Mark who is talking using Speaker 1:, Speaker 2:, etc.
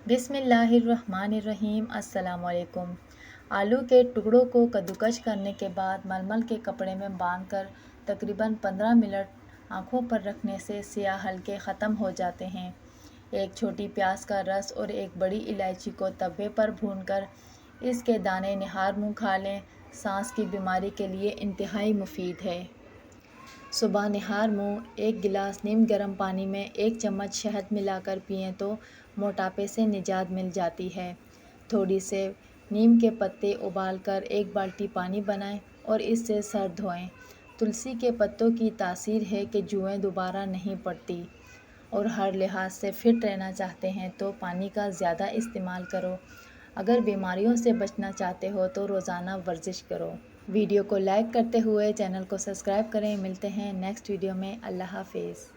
Speaker 1: بسم اللہ الرحمن الرحیم۔ السلام علیکم۔ آلو کے ٹکڑوں کو کدوکش کرنے کے بعد ململ کے کپڑے میں باندھ کر تقریباً 15 منٹ آنکھوں پر رکھنے سے سیاہ حلقے ختم ہو جاتے ہیں۔ ایک چھوٹی پیاز کا رس اور ایک بڑی الائچی کو توے پر بھون کر اس کے دانے نہار منہ کھا لیں، سانس کی بیماری کے لیے انتہائی مفید ہے۔ صبح نہار منہ 1 گلاس نیم گرم پانی میں 1 چمچ شہد ملا کر پئیں تو موٹاپے سے نجات مل جاتی ہے۔ تھوڑی سے نیم کے پتے ابال کر 1 بالٹی پانی بنائیں اور اس سے سر دھوئیں۔ تلسی کے پتوں کی تاثیر ہے کہ جوئیں دوبارہ نہیں پڑتی اور ہر لحاظ سے فٹ رہنا چاہتے ہیں تو پانی کا زیادہ استعمال کرو۔ اگر بیماریوں سے بچنا چاہتے ہو تو روزانہ ورزش کرو۔ ویڈیو کو لائک کرتے ہوئے چینل کو سبسکرائب کریں۔ ملتے ہیں نیکسٹ ویڈیو میں۔ اللہ حافظ۔